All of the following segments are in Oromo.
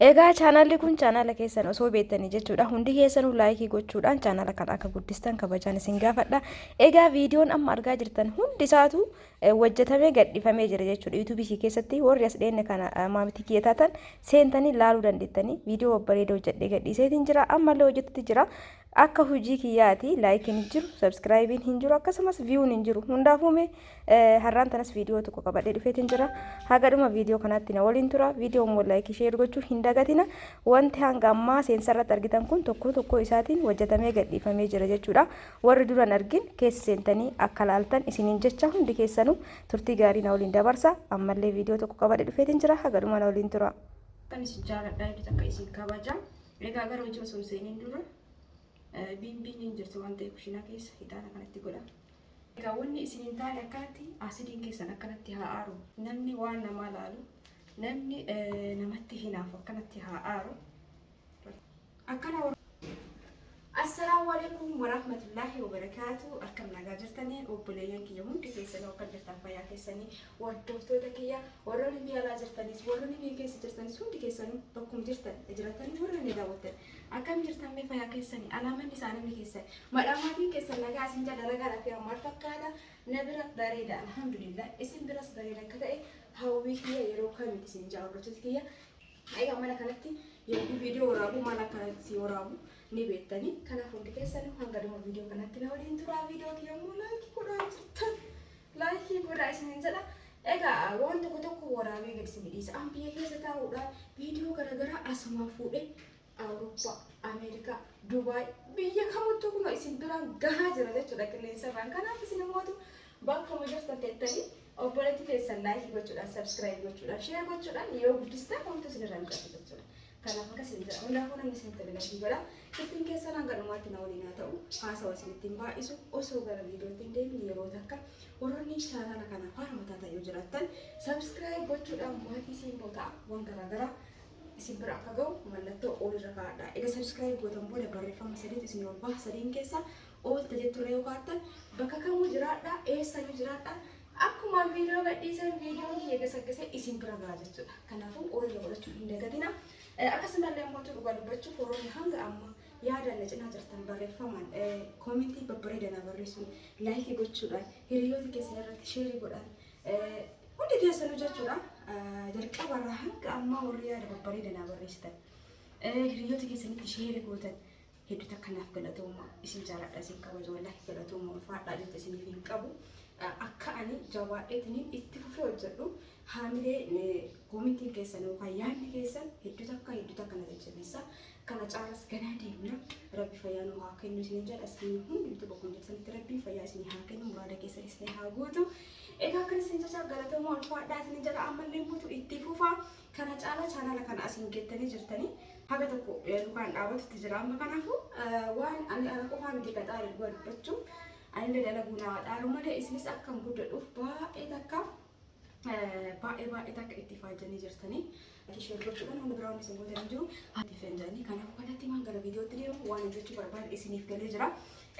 Egaa chaanalli kun chaanala keessan osoo beektanii jechuudha. Hundi keessanuu laayikii gochuudhaan chaanala kana akka guddistan kabajaan isin gaafadha. Egaa viidiyoon amma argaa jirtan hundi isaatu hojjetamee gadhiifamee jira jechuudha. YouTube keessatti warri as dheenne kana maamitii kiyataatan seentanii laaluu dandeettanii viidiyoo babbareedoo hojjedhee gadhiiseetiin jira. Ammallee hojjetutti jira. Akka hojii kiyyaati laayikiin hin jiru, sabskraayibiin hin jiru, akkasumas viyuun hin jiru. Hundaafuume har'aan tanas viidiyoo tokko qabadhee dhufeetiin jira. Hagadhuma viidiyoo kanaatti na waliin tura. Viidiyoon immoo laayikii sheer gochuu hin dagatina. Wanti hanga ammaa seensarratti argitan kun tokko tokko isaatiin hojjetamee gadhiifamee jira jechuudha. Warri duran argin keessa seentanii akka laaltan isiniin jecha hundi keessanuu turtii gaarii na waliin dabarsa. Ammallee viidiyoo tokko qabadhee dhufeetiin jira. Hagadhuma na waliin tura. Kan isin jaalladhaa iddoo akka isin kabaja. Egaa gara hojii osoo seeniin dura biin jirtu waan ta'eef kushiinaa keessa hitaana kanatti godha. Egaa wanni isin hin taane akkanatti asidiin keessan akkanatti haa aaru. Namni waan namaa laalu, namni namatti hinaafu akkanatti haa aaru. Akkana Assalamu alaikum warahmatullahi wabarakatuh. Akkam nagaa jirtanii obboleeyyan kiyya hundi keessanii akka jirtan fayyaa keessanii hordoftoota kiyya warroonni biyya alaa jirtanis warroonni biyya keessa jirtanis hundi keessanii bakkuma jirtan jiraatanii warroonni daawwatan akkam jirtan mee fayyaa keessanii alaamanni isaanii keessan madhamaatiin keessan nagaa isin dalagaa fi ammaal fakkaata na bira bareeda alhamdulillah isin biras bareeda akka ta'e hawwii kiyya yeroo kamitti isin jaallattoota kiyya egaa mana kanatti yeroo viidiyoo waraabu maal akkanatti waraabu ni beektanii kanaaf hundi keessan hanga dhuma viidiyoo kanatti na waliin turaa viidiyoo kiyammoo laayikii godhaa jirtan laayikii godhaa isinin jedha. Egaa waan tokko tokko waraabee gad isin dhiisa an biyya keessa taa'uudhaan viidiyoo garaagaraa asumaa fuudhee Awurooppaa, Ameerikaa, Dubaay biyya kamittuu kun isin biraan gahaa jira jechuudha qilleensarraan. Kanaaf isin immoo bakkuma jirtan teettanii obboleetti keessan laayikii gochuudhaan sabskiraayib gochuudhaan sheer gochuudhaan yoo guddistan wanti isin irraa hin qabdu jechuudha. Kanaaf akka isin jedha hundaafuu namni isin tajaajilanii godha. Ittiin keessan hanga dhumaatti na waliin haa ta'u haasawa isin ittiin baay'isu osoo gara viidiyootti hin deemne yeroo takka warroonni chaanala kanaaf haara mataa ta'e yoo jiraattan sabskiraayib gochuudhaan maatii isin boota'a waan garaagaraa isin bira akka ga'u mallattoo olirra kaa'adha. Egaa sabskiraayib gootan booda barreeffama sadiitu isin ol baha sadiin keessa oolta jetturre yoo kaa'attan bakka kamuu jiraadha eessayyuu jiraadha akkuma viidiyoo gadhiisan viidiyoon kiyya gasaggase isin bira ga'a jechuudha. Kanaafuu olirra godhachuu hin dagatina. Akkasumallee immoo dhugaa dubbachuuf warroonni hanga amma yaadaan cinaa jirtan barreeffamaan koomentii babbareedaa barreessuun laayikii gochuudhaan hiriyoota keessan irratti sheerii godhan hundi keessanuu jechuudha. Jalqabarraa hanga ammaa warri yaada babbareedaa barreessitan hiriyoota keessanitti sheerii gootan hedduu takkanaaf galatooma isin jaalladha isin kabaja wallaahi galatooma ulfaadhaa jecha isiniif hin qabu. Akka ani jawaadheetiniin itti fufee hojjedhu haamilee koomentiin keessan yookaan yaadni keessan hedduu takka na jajjabeessa. Kana caalas ganaa deemna rabbi fayyaa nu haa kennu isin jedha isin hundi tokko jirtanitti rabbi fayyaa isin haa kennu muraada keessan isin haa guutu. Egaa akka isin jecha galatooma ulfaadhaa isin jedha ammallee mootu itti fufaa. Kana caala chaanala kana asin geettanii jirtanii haga tokko yookaan dhaabatutti jira amma kanaafuu waan ani ana qofaa miti qaxaa dubbachuu ani dalagu naa dhaalu malee isinis akkam guddadhuuf baay'ee takka itti faajjanii jirtanii sheer gochuudhaan hundi biraan isin gootan jiru haati fenjanii kanaaf kanatti man gara viidiyootti deemu waan jechuu barbaade isiniif galee jira.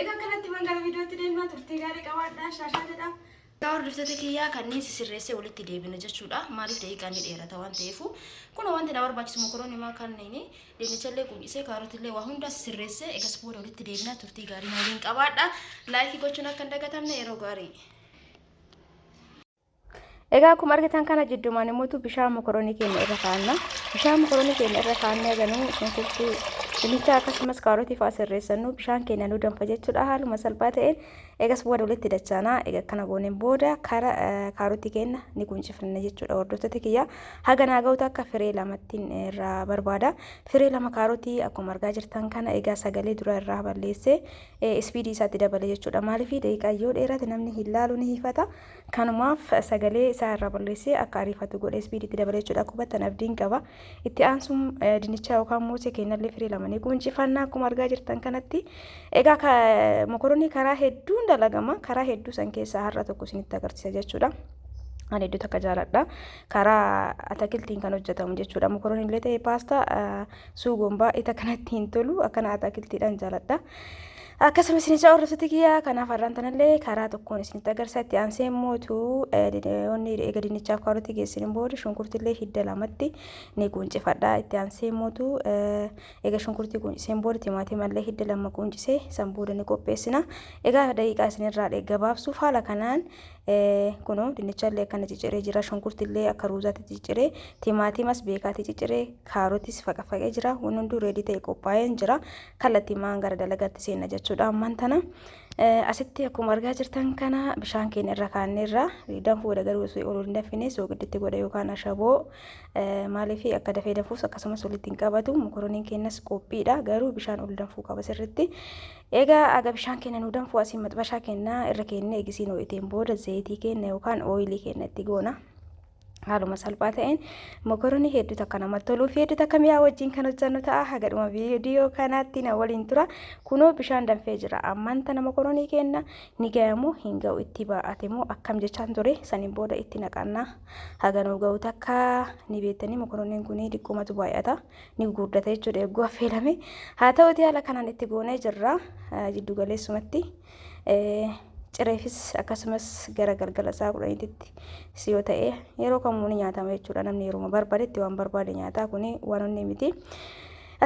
Egaa kanatti man gara viidiyootti deemna turtii gaarii qabaadhaa shaashaa jedha. Hordoftoota kiyyaa kanneen sisirreessee walitti deebina jechuudha. Maaliif daqiiqaan ni dheerata waan ta'eef kun wanti na barbaachisu mokoroonii maa kanneen dinnichallee quubisee kaarotillee waa hunda sisirreessee egas booda walitti deebina turtii gaarii waliin qabaadha. Laayikii gochuun akka hin dagatamne yeroo gaarii. Egaa akkuma argitan kana jidduumaan immoo bishaan mokoroonii keenya irra kaa'anna. Bishaan mokoroonii keenya irra kaa'annee ganuu shunkurtii dinnicha akkasumas kaarotii fa'aa sirreessannu bishaan keenya nu danfa jechuudha. Haaluma salphaa ta'een egas booda walitti dachaanaa egaa kana gooneen booda kaarotii keenya ni quncifna jechuudha. Hordoftoota kiyya haga naa ga'utu akka firee lamattiin irraa barbaada. Firee lama kaarotii akkuma argaa jirtan kana egaa sagalee dura irraa balleessee ispiidii isaatti dabale jechuudha. Maaliif daqiiqaa yoo dheerate namni hin laalu ni hifata. Kanumaaf sagalee isaa irraa balleessee akka ariifatu godhee ispiidiitti dabale jechuudha. Kubbatan abdiin qaba. Itti aansuun dinnicha yookaan muusee keenyallee firee lama ni quncifannaa akkuma argaa jirtan kanatti. Egaa mokoroonii karaa hedduun dalagama. Karaa hedduu san keessaa har'a tokko isinitti agarsiisa jechuudha. Ani hedduu takka jaaladha. Karaa atakiltiin kan hojjetamu jechuudha. Mokorooniin illee ta'e paastaa suugoon baay'ee kanatti hin tolu. Akkana atakiltiidhaan jaaladha. akkasumas isin hordoftota kiyyaa kanaaf har'aan tanallee karaa tokkoon isinitti agarsiisa itti aansee mootu onni eega dinnichaaf kaarotii geessin booda shunkurtillee hidda lamatti ni quncifadha itti aansee mootu eega shunkurtii quncisen booda timaatimallee hidda lama quncisee san booda ni qopheessina egaa daqiiqaa isinirraa gabaabsuuf haala kanaan kuno dinnichallee akkana cicciree jira shunkurtillee akka ruuzaatti cicciree timaatimas beekaatti cicciree kaarotis faqafaqee jira hunduu reedii ta'e qophaa'ee jira kallattii maan gara dalagaatti seenna jechuudha ammaan tana asitti akkuma argaa jirtan kana bishaan keenya irra kaanneerra danfuu garuu ol hin dafine soogidditti godha yookaan ashaboo maaliif akka dafee dafuus akkasumas walitti hin qabatu mokorooniin keenyas qophiidha garuu bishaan ol danfuu qaba sirriitti egaa aga bishaan keenya nu danfuu asii maxxabashaa keenya irra keenya eegisiin ho'iteen booda zayitii keenya yookaan ooyilii keenya itti goona haaluma salphaa ta'een mokoroonii hedduu takka namatti toluu fi hedduu takka mi'aa wajjin kan hojjannu ta'a hagadhuma viidiyoo kanaatti na waliin tura kunoo bishaan danfee jira ammaan tana mokoroonii keenya ni gahamu hin ga'u itti baa'ate moo akkam jechaan ture saniin booda itti naqanna haganuu ga'u takka ni beektanii mokorooniin kun diqqumatu baay'ata ni gurguddata jechuudha eeguu affeelame haa ta'uti haala kanaan itti goonee jirra jiddu galeessumatti cireefis akkasumas gara galgala isaa kudhaniitti si yoo ta'e yeroo kamuu ni nyaatama jechuudha namni yeroo barbaadetti waan barbaade nyaataa kuni waan onni miti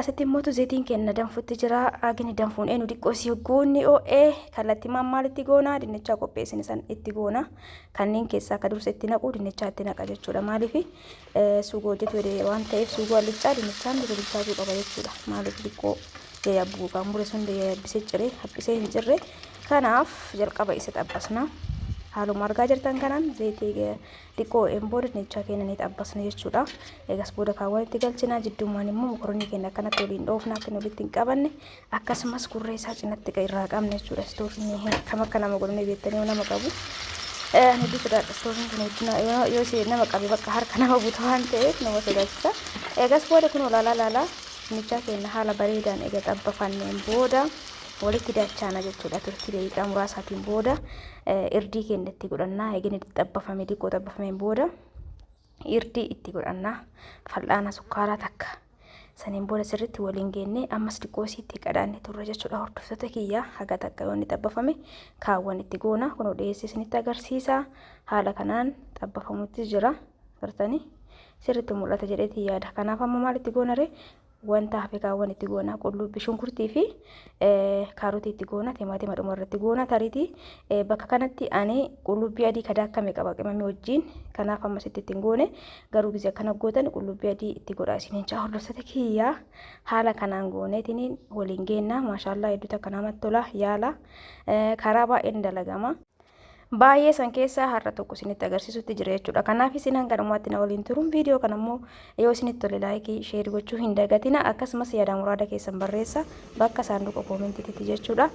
asitti immoo zayitiin keenya danfutti jira agni danfuun eenyu diqqoo si goonni oo'ee kallattii maalitti goona dinnichaa qopheessine san itti goona kanneen keessaa akka dursa itti naqu dinnichaa itti naqa jechuudha maaliif suugoo hojjetu waan ta'eef suugoo allichaa dinnichaan bilchaatuu qaba jechuudha maaliif diqqoo yabbuu kan mure sun yabbisee ciree haphisee hin jirre kanaaf jalqaba isa xabbasna haaluma argaa jirtan kanaan zayitii diqqoo booda dinnichaa keenya ni xabbasna jechuudha eegas booda kaawwan itti galchina jidduumaan immoo mokoroonii keenya akkanatti waliin dhoofna akka walitti hin qabanne akkasumas gurree isaa cinatti irraa qabna jechuudha istoofni kam akka nama godhanii beektanii nama qabu hedduu sodaadha istoofni kun hedduu yoo nama qabe bakka harka nama butu waan ta'eef nama sodaachisa eegas booda kun olaalaa dinnichaa keenya haala bareedaan eega xabbafanneen booda walitti dachaana jechuudha turtii daqiiqaa muraasaatiin booda irdii keenya itti godhannaa eegni xabbafame diqqoo xabbafameen booda irdii itti godhannaa fal'aana sukkaaraa takka saniin booda sirriitti waliin geenne ammas diqqoo isiitti qadaanne turre jechuudha hordoftoota kiyyaa haga takka yoonni xabbafame kaawwan itti goona kunoo dhiyeessee isinitti agarsiisa haala kanaan xabbafamutti jira gartanii sirriitti mul'ata jedheetii yaada kanaaf amma maalitti goonare wanta hafe kaawwan itti goona qullubbii shunkurtii fi kaarotii itti goona timaatima dhuma irratti goona tariitii bakka kanatti ani qullubbii adii kadaakkame qaba qimamii wajjin kanaaf ammas itti hin goone garuu gisee akkana gootan qullubbii adii itti godha isiniin caa hordoftoota kiyyaa haala kanaan gooneetiin waliin geenna maashaallah hedduu takka namatti tola yaala karaa baay'een dalagama baay'ee san keessa har'a tokko isinitti agarsiisutti jira jechuudha kanaaf isin hanga dhumaatti na waliin turuun viidiyoo kana immoo yoo isinitti tole laayikii sheer gochuu hin dagatina akkasumas yaada muraada keessan barreessa bakka saanduqa koomentiitti jechuudha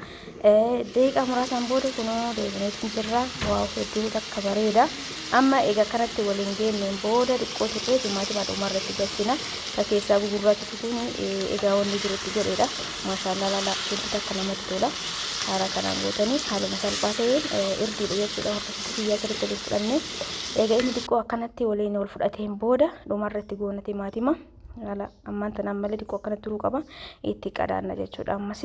daqiiqaa muraasaan booda kunoo deebineetti jirra waa hedduu takka bareeda amma eega kanatti waliin geenneen booda diqqoo turree timaatima dhumarratti galchina ka keessaa gugurraatti kun egaa wanni jirutti godheedha maashaallah lala hedduu takka namatti tola haala kanaan gootanii haaluma salphaa ta'een irdiidha jechuudha hordoftoota kiyyaa sirriitti waliin fudhanne egaa inni diqqoo akkanatti waliin wal fudhateen booda dhumarratti goona timaatima haala ammaan tanaan malee diqqoo akkanatti turuu qaba itti qadaanna jechuudha ammas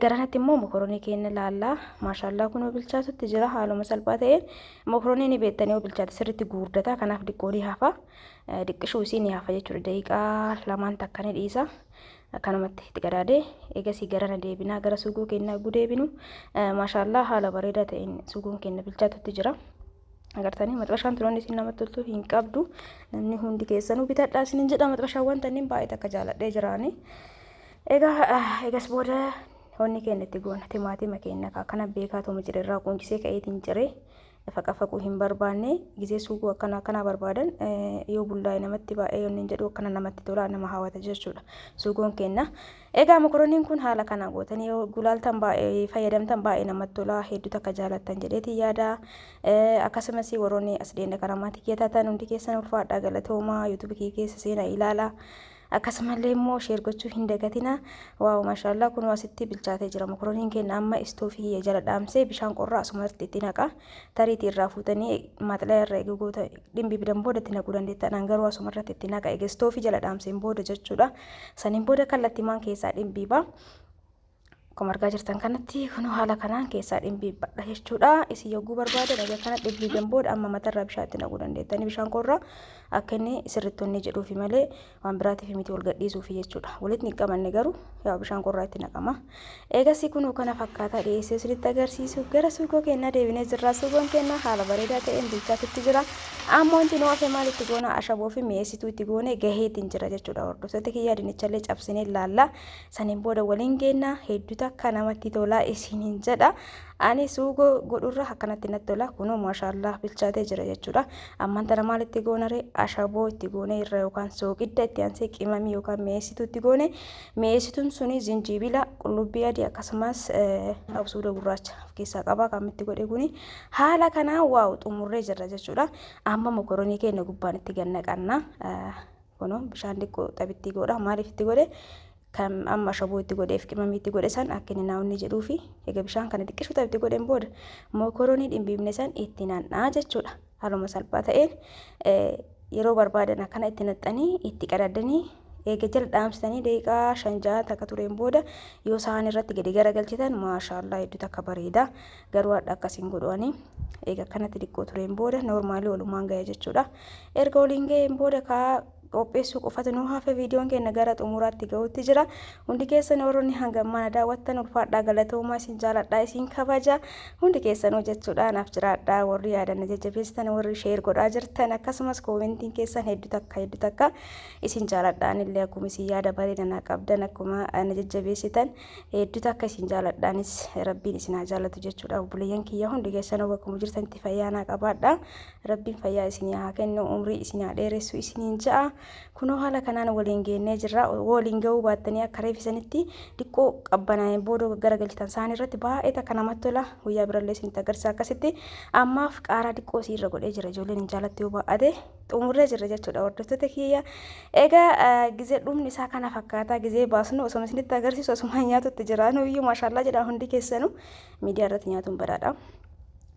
garanatti immoo mokoroonii keenya laallaa maashaallah kunoo bilchaatutti jira haaluma salphaa ta'een mokoroonii ni beektanii yoo bilchaate sirriitti guurdata kanaaf diqqoo ni hafa diqqishuu isii ni hafa jechuudha daqiiqaa lamaan takka ni dhiisa akkanumatti itti gadaadee eegasii garana deebinaa gara suugoo keenyaa eeguu deebinu maashaallah haala bareedaa ta'een suugoon keenya bilchaatutti jira agartanii maxxabashaan turoonni isin namatti toltu hin qabdu namni hundi keessanuu bitadhaa isinin jedha maxxabashaawwan tanniin baay'ee takka jaaladhee jiraani eegas booda honni keenya itti goona timaatima keenya akkana beekaa tooma jirerraa quncisee ka'eetiin ciree faqafaquu hin barbaanne gisee suugoo akkana barbaadan yoo bullaa'e namatti baay'ee yoonni jedhu akkana namatti tola nama hawwata jechuudha suugoon keenya egaa mokorooniin kun haala kana gootanii yoo gulaaltan baay'ee fayyadamtan baay'ee namatti tola hedduu takka jaalattan jedheeti yaada akkasumas warroonni as deenda kanamaatti keetaatan hundi keessan ulfaadhaa galatoomaa yuutuubii keessa seenaa ilaala akkasumallee immoo sheer gochuu hin dagatina waaw maashaallah kun wasitti bilchaatee jira mokorooniin keenya amma istoofii jala dhaamsee bishaan qorraa asumatti itti naqa tariitii irraa fuutanii maaxilaa irra eegoota dhimbi bidan booda itti naquu dandeettan garuu asumarratti itti naqa eega istoofii jala dhaamseen booda jechuudha saniin booda kallattiimaan keessaa dhimbiiba Akkuma argaa jirtan kanatti kun haala kanaan keessaa dhimbiibadha jechuudha. Isin yogguu barbaadan egaa kana dhibbiidan booda amma matarraa bishaatti naquu dandeettanii bishaan qorraa akka inni sirriitti inni jedhuufi malee waan biraatiif miti wal gadhiisuufi jechuudha. Walitti qabanne garuu yaa bishaan qorraa itti naqama. Eegasii kun kana fakkaataa dhiyeessee isinitti agarsiisu gara suuqoo keenyaa deebinee jirra. Suuqoon keenyaa haala bareedaa ta'een bilchaatitti jira. Ammoo wanti nu hafe maal itti goona ashaboo fi mi'eessituu itti goone gaheetiin jira jechuudha. Hordoftoota kiyyaa dinichallee cabsinee ilaalla. Saniin booda waliin geenna hedduutu akka namatti tolaa isiniin jedha. Ani suuqoo godhurra akkanatti natti tola. Kunoo maashaallah bilchaatee jira jechuudha. Ammaan tana maal itti goonare ashaboo itti goone irra yookaan soogidda itti aansee qimamii yookaan mi'eessituu itti goone. Mi'eessituun suni zinjibila, qullubbii adii akkasumas absuuda gurraacha of keessaa qaba. Kan itti godhe kuni haala kanaan waaw xumurree jirra jechuudha. Amma mokoroonii keenya gubbaan itti gannaqanna. Kunoo bishaan xiqqoo xabittii godha. Maaliif itti godhe? Kan amma ashaboo itti godheef qimamii itti godhe san akka inni naawunni jedhuufi egaa bishaan kana xiqqishu itti godhen booda mokoroonii dhimbiibne san itti naannaa jechuudha. Haaluma salphaa ta'een yeroo barbaadan akkana itti naxxanii itti qadaddanii eega jala dhaamsitanii daqiiqaa 5-6 akka tureen booda yoo sahan irratti gadi garagalchitan maashaallah hedduu akka bareeda. Garuu hadha akkasiin godhanii eega kanatti xiqqoo tureen booda noormaalii walumaan ga'e jechuudha. Erga waliin ga'een booda qopheessuu qofatu nu hafe viidiyoon keenya gara xumuraatti ga'uutti jira. Hundi keessan warroonni hangam mana daawwattan ulfaadhaa galatoomaa isin jaaladhaa isin kabaja. Hundi keessanuu jechuudha naaf jiraadhaa warri yaadanna jajjabeessitan warri sheer godhaa jirtan akkasumas koomentiin keessan hedduu takka isin jaaladhaan illee akkuma isin yaada bareedaa qabdan akkuma ana jajjabeessitan hedduu takka isin jaaladhaanis rabbiin isin haa jaallatu jechuudha. Obboleeyyan kiyya hundi keessanuu bakkuma jirtanitti fayyaa naa qabaadhaa. Rabbiin fayyaa isin haa kennu umrii isin haa dheeressu isiniin ja'a. Kunoo haala kanaan waliin geennee jirra. Waliin ga'uu baattanii akka reefisanitti xiqqoo qabbanaa'een booda garagalchitan isaan irratti baay'ee takka namatti tola. Guyyaa birallee isinitti agarsiisa akkasitti. Ammaaf qaaraa xiqqoo isiirra godhee jira. Ijoolleen hin jaalatti yoo baa'ate xumurree jirra jechuudha. Hordoftoota kiyya egaa gizee dhumni isaa kana fakkaataa gizee baasnu osuma isinitti agarsiisu osuma nyaatutti jira. Nuyyuu maashaallah jedha hundi keessanuu miidiyaa irratti nyaatuun badhaadha.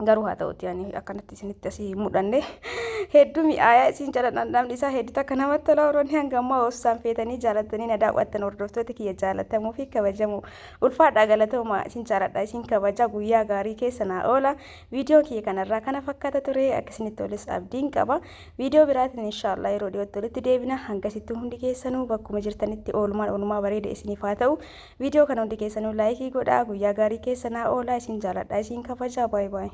Garuu haa ta'utti yaani akkanatti isinitti asii mudhanne hedduu mi'aayaa isin jala dhandhamni isaa hedduu akka namatti tola. Warroonni hangammaa osoo feetanii jaalatanii na daawwattan hordoftoota kiyya jaalatamuu fi kabajamu ulfaadhaa galatooma isin jaaladha isin kabaja guyyaa gaarii keessa naa oola. Viidiyoo kiyya kanarraa kana fakkaata ture akkasinitti tolis abdiin qaba. Viidiyoo biraatiin inshaallah yeroo dhiyootti walitti deebina. Hangasittuu hundi keessanuu bakkuma jirtanitti oolmaa bareeda isiniif haa ta'u. Viidiyoo kana hundi keessanuu laayikii godhaa. Guyyaa gaarii keessa naa oola isin jaaladha isin kabaja. Baay baay.